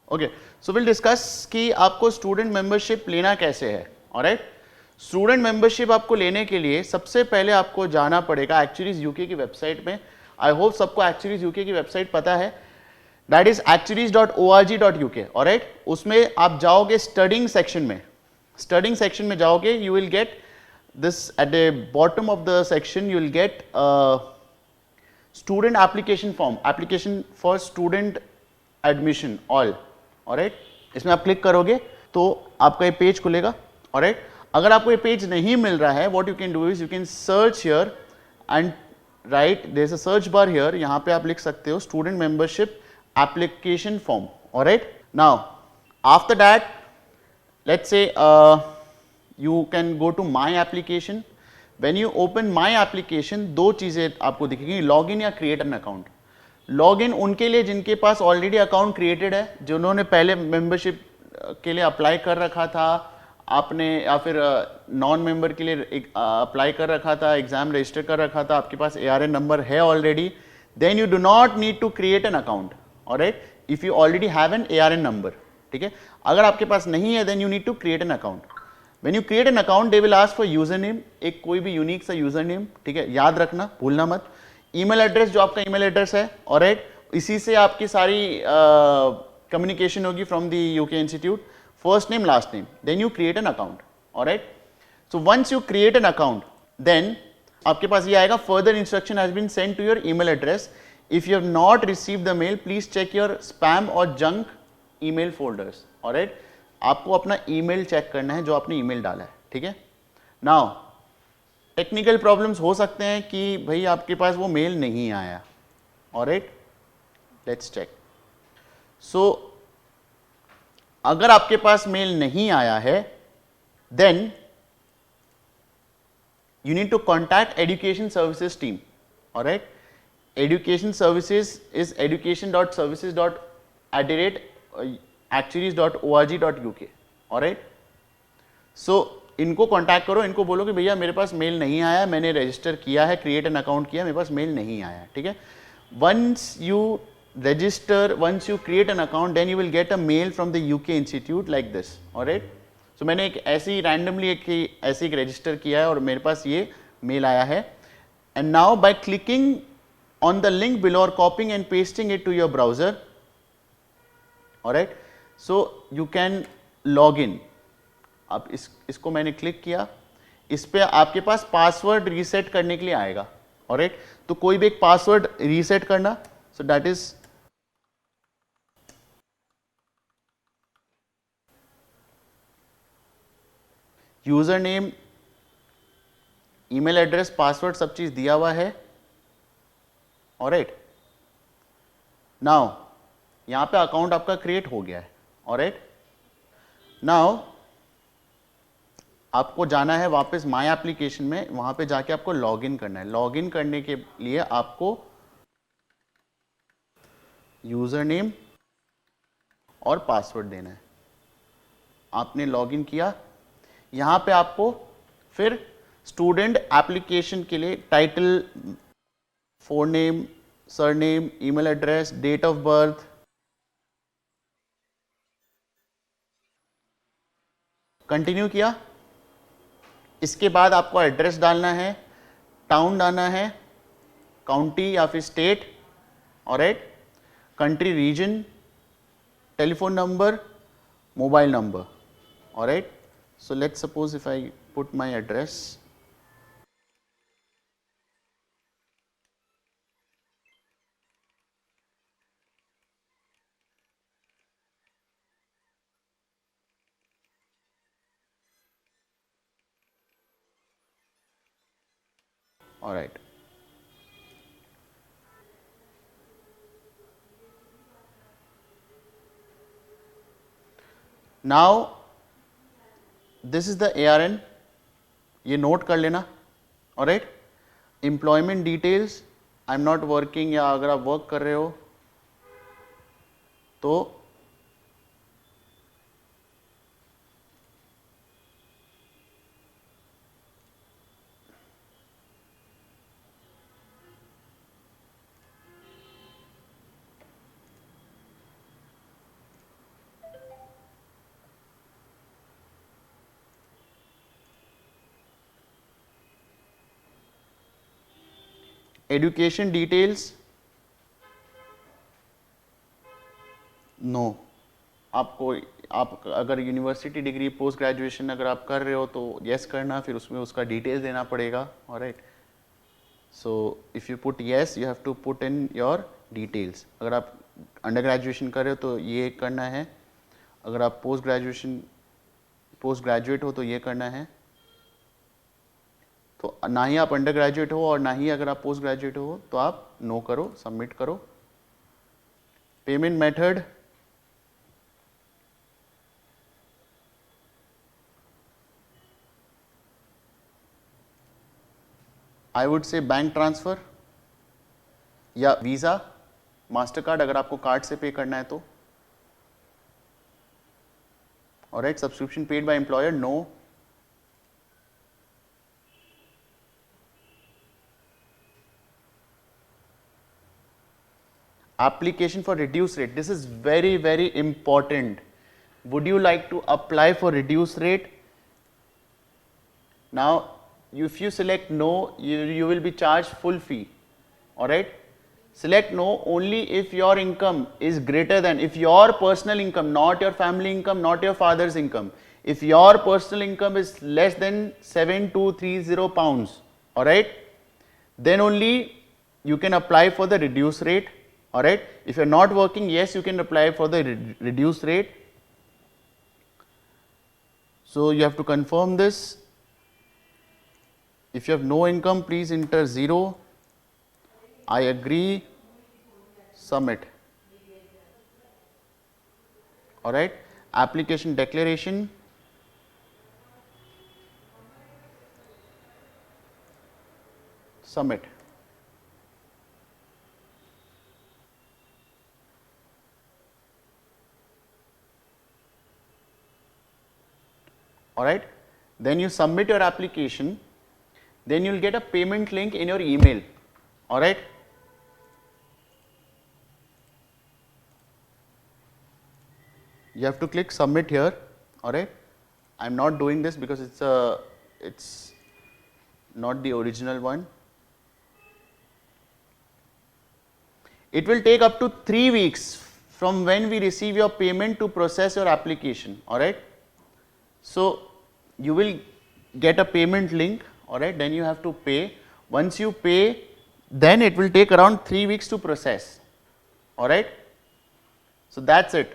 Okay, so will discuss कि आपको student membership लेना कैसे है। ऑलराइट, स्टूडेंट मेंबरशिप आपको लेने के लिए सबसे पहले आपको जाना पड़ेगा एक्चुअलीज यूके की वेबसाइट में। आई होप सबको एक्चुअलीज यूके की वेबसाइट पता है, दैट इज actuaries.org.uk। ऑलराइट, उसमें आप जाओगे स्टडिंग सेक्शन में, स्टडिंग सेक्शन में जाओगे, you will get this at the bottom of the section, you will get student application form, application for student admission all. Alright, इसमें आप क्लिक करोगे तो आपका ये पेज खुलेगा। ऑलराइट, अगर आपको ये पेज नहीं मिल रहा है, what you can do is you can search here and right, there is a search bar here, यहां पे आप लिख सकते हो student membership application form. Alright, now after that let's say you can go to my application। when you open my application, दो चीजें आपको दिखेंगी, लॉगिन या क्रिएट एन अकाउंट। लॉगिन उनके लिए जिनके पास ऑलरेडी अकाउंट क्रिएटेड है, जिन्होंने पहले मेंबरशिप के लिए अप्लाई कर रखा था आपने, या फिर नॉन मेंबर के लिए अप्लाई कर रखा था, एग्जाम रजिस्टर कर रखा था, आपके पास ARN नंबर है already, then you do not need to create an account. Alright, if you already have an ARN number, ठीक है। अगर आपके पास नहीं है, then you need to create an account. When you create an account, they will ask for user name, एक कोई भी यूनिक सा यूजर नेम, ठीक है, याद रखना, भूलना मत। ईमेल एड्रेस, जो आपका ईमेल एड्रेस है, ऑलराइट, इसी से आपकी सारी कम्युनिकेशन होगी from the UK institute. First name, last name, then you create an account. Alright, so once you create an account, देन आपके पास ये आएगा, further instruction has been send to your email address. If you have not received the mail, please check your spam और junk email folders. Alright, आपको अपना email check करना है जो आपने ईमेल डाला है, ठीक है। नाउ टेक्निकल प्रॉब्लम्स हो सकते हैं कि भाई आपके पास वो मेल नहीं आया। Alright, let's check. सो अगर आपके पास मेल नहीं आया है, then you need to contact education services team. All right, education services is education.services.actuaries.org.uk. all right, so इनको कांटेक्ट करो, इनको बोलो कि भैया मेरे पास मेल नहीं आया, मैंने रजिस्टर किया है, क्रिएट एन अकाउंट किया, मेरे पास मेल नहीं आया है, ठीक है। Once you register, once you create an account, then you will get a mail from the UK institute like this. all right, so मैंने एक ऐसी रैंडमली ऐसे एक रजिस्टर किया है और मेरे पास ये मेल आया है। And now by clicking on the link below or copying and pasting it to your browser, alright, so you can log in. अब इसको मैंने क्लिक किया, इस पे आपके पास पासवर्ड रीसेट करने के लिए आएगा। ऑलराइट, तो कोई भी एक पासवर्ड रीसेट करना, so that is user name, email address, password, सब चीज दिया हुआ है। ऑलराइट, नाउ यहां पे अकाउंट आपका क्रिएट हो गया है। ऑलराइट, नाउ आपको जाना है वापस माय एप्लीकेशन में, वहां पे जाके आपको लॉगिन करना है। लॉगिन करने के लिए आपको यूजर नेम और पासवर्ड देना है। आपने लॉगिन किया, यहां पे आपको फिर स्टूडेंट एप्लीकेशन के लिए title, forename, surname, email address, date of birth, continue किया। इसके बाद आपको एड्रेस डालना है, टाउन डालना है, काउंटी या फिर state, alright, country, region, telephone number, mobile number. Alright, so let's suppose if I put my address, all right, now this is the ARN, ये नोट कर लेना। Alright, employment details, I am not working, या अगर आप work कर रहे हो तो एजुकेशन डिटेल्स, नो। आपको, आप अगर यूनिवर्सिटी डिग्री पोस्ट ग्रेजुएशन अगर आप कर रहे हो तो यस करना, फिर उसमें उसका डिटेल्स देना पड़ेगा, alright. So if you put yes, you have to put in your details. अगर आप अंडर ग्रेजुएशन कर रहे हो तो ये करना है, अगर आप पोस्ट ग्रेजुएट हो तो ये करना है। तो ना ही आप अंडर ग्रेजुएट हो और ना ही अगर आप पोस्ट ग्रेजुएट हो तो आप नो करो, सबमिट करो। Payment method, I would say bank transfer या वीज़ा, मास्टर कार्ड अगर आपको कार्ड से पे करना है तो। Alright, subscription paid by employer, no. Application for reduced rate, this is very important. Would you like to apply for reduced rate? Now if you select no, you will be charged full fee, all right. Select no only if your income is greater than, if your personal income, not your family income, not your father's income, if your personal income is less than 7230 pounds, all right, then only you can apply for the reduced rate. All right, if you're not working, yes, you can apply for the reduced rate. So you have to confirm this. If you have no income, please enter 0. I agree, submit. All right, application declaration, submit. All right, then you submit your application, then you will get a payment link in your email. All right, you have to click submit here. All right, I am not doing this because it's not the original one. It will take up to 3 weeks from when we receive your payment to process your application. All right, so you will get a payment link, all right, then you have to pay. Once you pay, then it will take around 3 weeks to process, all right. So that's it.